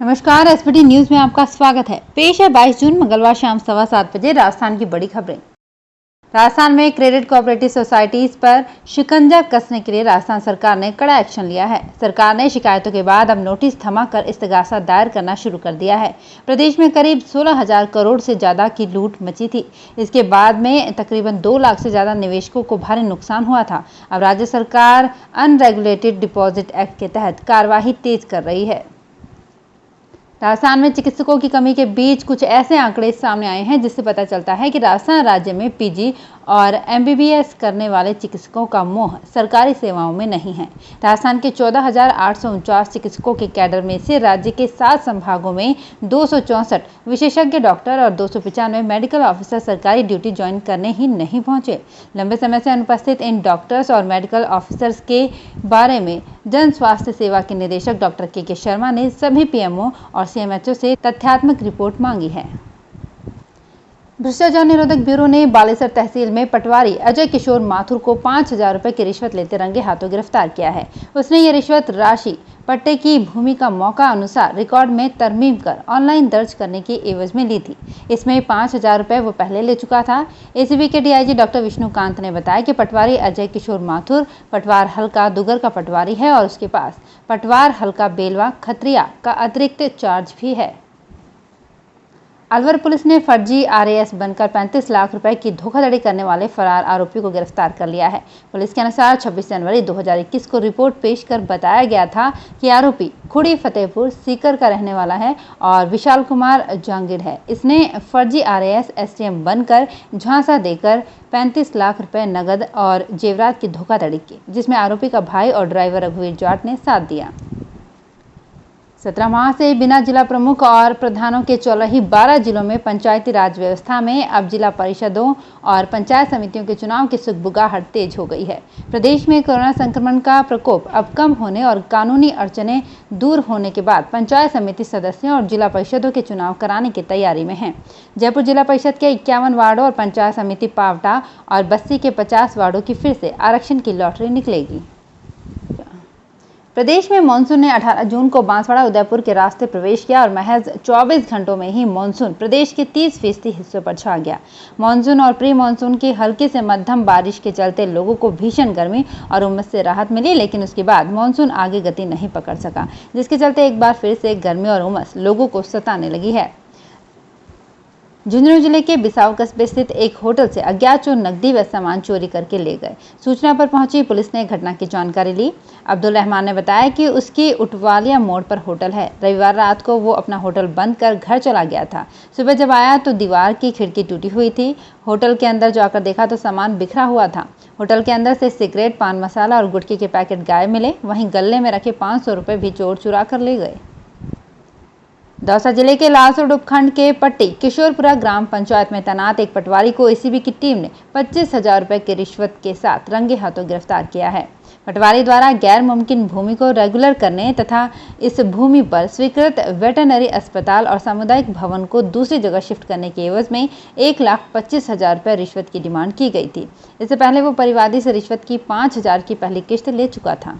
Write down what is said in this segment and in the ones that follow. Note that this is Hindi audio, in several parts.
नमस्कार, एसपीटी न्यूज में आपका स्वागत है। पेश है 22 जून मंगलवार शाम 7:15 बजे राजस्थान की बड़ी खबरें। राजस्थान में क्रेडिट कोऑपरेटिव सोसाइटीज पर शिकंजा कसने के लिए राजस्थान सरकार ने कड़ा एक्शन लिया है। सरकार ने शिकायतों के बाद अब नोटिस थमाकर इस्तगासा दायर करना शुरू कर दिया है। प्रदेश में करीब 16,000 करोड़ से ज्यादा की लूट मची थी। इसके बाद में तकरीबन 2 लाख से ज्यादा निवेशकों को भारी नुकसान हुआ था। अब राज्य सरकार अनरेगुलेटेड डिपॉजिट एक्ट के तहत कार्यवाही तेज कर रही है। राजस्थान में चिकित्सकों की कमी के बीच कुछ ऐसे आंकड़े सामने आए हैं जिससे पता चलता है कि राजस्थान राज्य में पीजी और एमबीबीएस करने वाले चिकित्सकों का मोह सरकारी सेवाओं में नहीं है। राजस्थान के 14,849 चिकित्सकों के कैडर में से राज्य के 7 संभागों में 264 विशेषज्ञ डॉक्टर और 295 मेडिकल ऑफिसर सरकारी ड्यूटी ज्वाइन करने ही नहीं पहुंचे। लंबे समय से अनुपस्थित इन डॉक्टर्स और मेडिकल ऑफिसर्स के बारे में जन स्वास्थ्य सेवा के निदेशक डॉक्टर के शर्मा ने सभी पीएमओ और सीएमएचओ से तथ्यात्मक रिपोर्ट मांगी है। भ्रष्टाचार निरोधक ब्यूरो ने बालेसर तहसील में पटवारी अजय किशोर माथुर को 5,000 रुपए की रिश्वत लेते रंगे हाथों गिरफ्तार किया है। उसने ये रिश्वत राशि पट्टे की भूमि का मौका अनुसार रिकॉर्ड में तरमीम कर ऑनलाइन दर्ज करने की एवज में ली थी। इसमें 5,000 रुपए वो पहले ले चुका था। एसीबी के डीआईजी डॉक्टर विष्णुकांत ने बताया कि पटवारी अजय किशोर माथुर पटवार हल्का दुगर का पटवारी है और उसके पास पटवार हल्का बेलवा खत्रिया का अतिरिक्त चार्ज भी है। अलवर पुलिस ने फर्जी आरएएस बनकर 35 लाख रुपए की धोखाधड़ी करने वाले फरार आरोपी को गिरफ्तार कर लिया है। पुलिस के अनुसार 26 जनवरी 2021 को रिपोर्ट पेश कर बताया गया था कि आरोपी खुड़ी फतेहपुर सीकर का रहने वाला है और विशाल कुमार जांगिड़ है। इसने फर्जी आरएएस एसटीएम बनकर झांसा देकर 35 लाख रुपए नगद और जेवरात की धोखाधड़ी की, जिसमें आरोपी का भाई और ड्राइवर रघुवीर जाट ने साथ दिया। 17 माह से बिना जिला प्रमुख और प्रधानों के चल रही 12 जिलों में पंचायती राज व्यवस्था में अब जिला परिषदों और पंचायत समितियों के चुनाव की सुगबुगाहट तेज हो गई है। प्रदेश में कोरोना संक्रमण का प्रकोप अब कम होने और कानूनी अड़चनें दूर होने के बाद पंचायत समिति सदस्यों और जिला परिषदों के चुनाव कराने की तैयारी में हैं। जयपुर जिला परिषद के 51 वार्डों और पंचायत समिति पावटा और बस्सी के 50 वार्डों की फिर से आरक्षण की लॉटरी निकलेगी। प्रदेश में मानसून ने 18 जून को बांसवाड़ा उदयपुर के रास्ते प्रवेश किया और महज 24 घंटों में ही मानसून प्रदेश के 30% हिस्सों पर छा गया। मानसून और प्री मानसून की हल्की से मध्यम बारिश के चलते लोगों को भीषण गर्मी और उमस से राहत मिली, लेकिन उसके बाद मानसून आगे गति नहीं पकड़ सका, जिसके चलते एक बार फिर से गर्मी और उमस लोगों को सताने लगी है। झुंझुनू जिले के बिसाऊ कस्बे स्थित एक होटल से अज्ञात चोर नकदी व सामान चोरी करके ले गए। सूचना पर पहुंची पुलिस ने घटना की जानकारी ली। अब्दुल रहमान ने बताया कि उसकी उटवालिया मोड़ पर होटल है। रविवार रात को वो अपना होटल बंद कर घर चला गया था। सुबह जब आया तो दीवार की खिड़की टूटी हुई थी। होटल के अंदर जाकर देखा तो सामान बिखरा हुआ था। होटल के अंदर से सिगरेट, पान मसाला और गुटखे के पैकेट गायब मिले। वहीं गले में रखे 500 रुपए भी चोर चुरा कर ले गए। दौसा जिले के लालसोट उपखंड के पट्टी किशोरपुरा ग्राम पंचायत में तैनात एक पटवारी को एसीबी की टीम ने 25,000 रुपए की रिश्वत के साथ रंगे हाथों गिरफ्तार किया है। पटवारी द्वारा गैर मुमकिन भूमि को रेगुलर करने तथा इस भूमि पर स्वीकृत वेटरनरी अस्पताल और सामुदायिक भवन को दूसरी जगह शिफ्ट करने के एवज में 1,25,000 रुपए रिश्वत की डिमांड की गई थी। इससे पहले वो परिवादी से रिश्वत की 5,000 की पहली किश्त ले चुका था।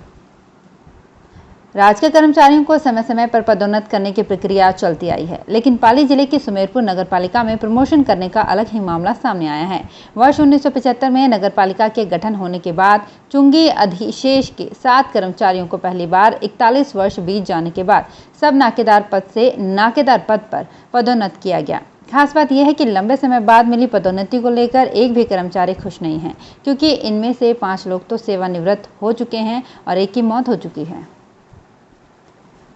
राज्य के कर्मचारियों को समय समय पर पदोन्नत करने की प्रक्रिया चलती आई है, लेकिन पाली जिले की सुमेरपुर नगर पालिका में प्रमोशन करने का अलग ही मामला सामने आया है। वर्ष 1975 में नगर पालिका के गठन होने के बाद चुंगी अधिशेष के 7 कर्मचारियों को पहली बार 41 वर्ष बीत जाने के बाद सब नाकेदार पद से नाकेदार पद पर पदोन्नत किया गया। खास बात यह है कि लंबे समय बाद मिली पदोन्नति को लेकर एक भी कर्मचारी खुश नहीं है, क्योंकि इनमें से 5 लोग तो सेवानिवृत्त हो चुके हैं और एक की मौत हो चुकी है।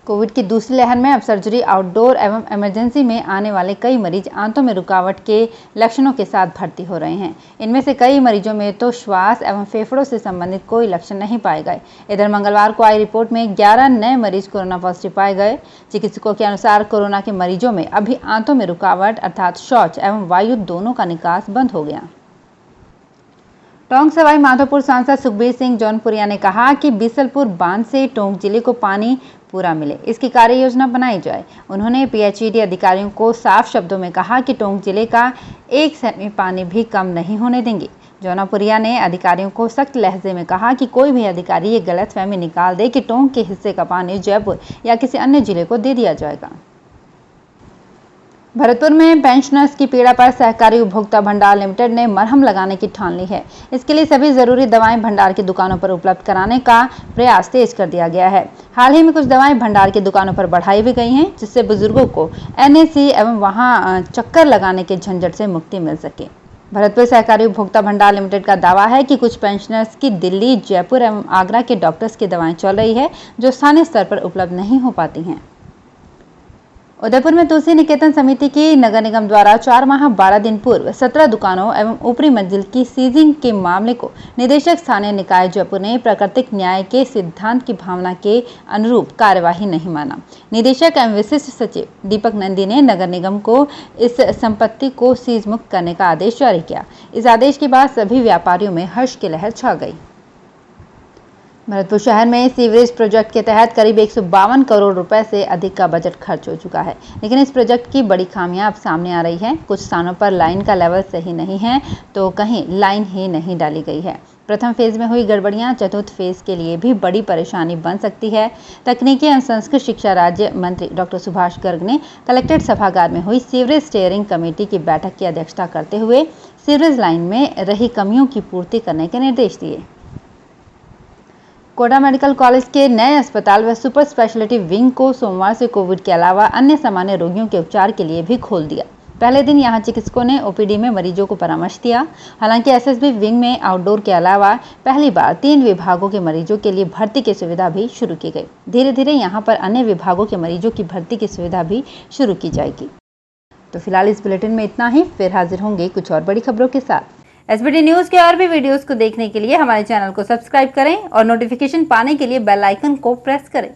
कोविड की दूसरी लहर में अब सर्जरी, आउटडोर एवं इमरजेंसी में आने वाले कई मरीज आंतों में रुकावट के लक्षणों के साथ भर्ती हो रहे हैं। इनमें से कई मरीजों में तो श्वास एवं फेफड़ों से संबंधित कोई लक्षण नहीं पाए गए। इधर मंगलवार को आई रिपोर्ट में 11 नए मरीज कोरोना पॉजिटिव पाए गए। चिकित्सकों के अनुसार कोरोना के मरीजों में अभी आंतों में रुकावट अर्थात शौच एवं वायु दोनों का निकास बंद हो गया। टोंक सवाई माधोपुर सांसद सुखबीर सिंह जौनपुरिया ने कहा कि बीसलपुर बांध से टोंक जिले को पानी पूरा मिले, इसकी कार्य योजना बनाई जाए। उन्होंने पीएचईडी अधिकारियों को साफ शब्दों में कहा कि टोंक जिले का 1 सेमी पानी भी कम नहीं होने देंगे। जौनापुरिया ने अधिकारियों को सख्त लहजे में कहा कि कोई भी अधिकारी ये गलतफहमी निकाल दे कि टोंक के हिस्से का पानी जयपुर या किसी अन्य जिले को दे दिया जाएगा। भरतपुर में पेंशनर्स की पीड़ा पर सहकारी उपभोक्ता भंडार लिमिटेड ने मरहम लगाने की ठान ली है। इसके लिए सभी जरूरी दवाएं भंडार की दुकानों पर उपलब्ध कराने का प्रयास तेज कर दिया गया है। हाल ही में कुछ दवाएं भंडार की दुकानों पर बढ़ाई भी गई हैं, जिससे बुजुर्गों को NAC एवं वहां चक्कर लगाने के झंझट से मुक्ति मिल सके। भरतपुर सहकारी उपभोक्ता भंडार लिमिटेड का दावा है कि कुछ पेंशनर्स की दिल्ली, जयपुर एवं आगरा के डॉक्टर्स की दवाएं चल रही है, जो स्थानीय स्तर पर उपलब्ध नहीं हो पाती हैं। उदयपुर में तुलसी निकेतन समिति की नगर निगम द्वारा 4 माह 12 दिन पूर्व 17 दुकानों एवं ऊपरी मंजिल की सीजिंग के मामले को निदेशक स्थानीय निकाय जयपुर ने प्राकृतिक न्याय के सिद्धांत की भावना के अनुरूप कार्यवाही नहीं माना। निदेशक एवं विशिष्ट सचिव दीपक नंदी ने नगर निगम को इस संपत्ति को सीज मुक्त करने का आदेश जारी किया। इस आदेश के बाद सभी व्यापारियों में हर्ष की लहर छा गई। भरतपुर शहर में सीवरेज प्रोजेक्ट के तहत करीब 152 करोड़ रुपए से अधिक का बजट खर्च हो चुका है, लेकिन इस प्रोजेक्ट की बड़ी खामियां अब सामने आ रही हैं। कुछ स्थानों पर लाइन का लेवल सही नहीं है, तो कहीं लाइन ही नहीं डाली गई है। प्रथम फेज में हुई गड़बड़ियां चतुर्थ फेज के लिए भी बड़ी परेशानी बन सकती है। तकनीकी एवं संस्कृत शिक्षा राज्य मंत्री डॉक्टर सुभाष गर्ग ने कलेक्ट्रेट सभागार में हुई सीवरेज स्टीयरिंग कमेटी की बैठक की अध्यक्षता करते हुए सीवरेज लाइन में रही कमियों की पूर्ति करने के निर्देश दिए। कोटा मेडिकल कॉलेज के नए अस्पताल व सुपर स्पेशलिटी विंग को सोमवार से कोविड के अलावा अन्य सामान्य रोगियों के उपचार के लिए भी खोल दिया। पहले दिन यहां चिकित्सकों ने OPD में मरीजों को परामर्श दिया। हालांकि SSB विंग में आउटडोर के अलावा पहली बार 3 विभागों के मरीजों के लिए भर्ती की सुविधा भी शुरू की गई। धीरे धीरे यहां पर अन्य विभागों के मरीजों की भर्ती की सुविधा भी शुरू की जाएगी। तो फिलहाल इस बुलेटिन में इतना ही। फिर हाजिर होंगे कुछ और बड़ी खबरों के साथ। SBT न्यूज के और भी वीडियोस को देखने के लिए हमारे चैनल को सब्सक्राइब करें और नोटिफिकेशन पाने के लिए बेल आइकन को प्रेस करें।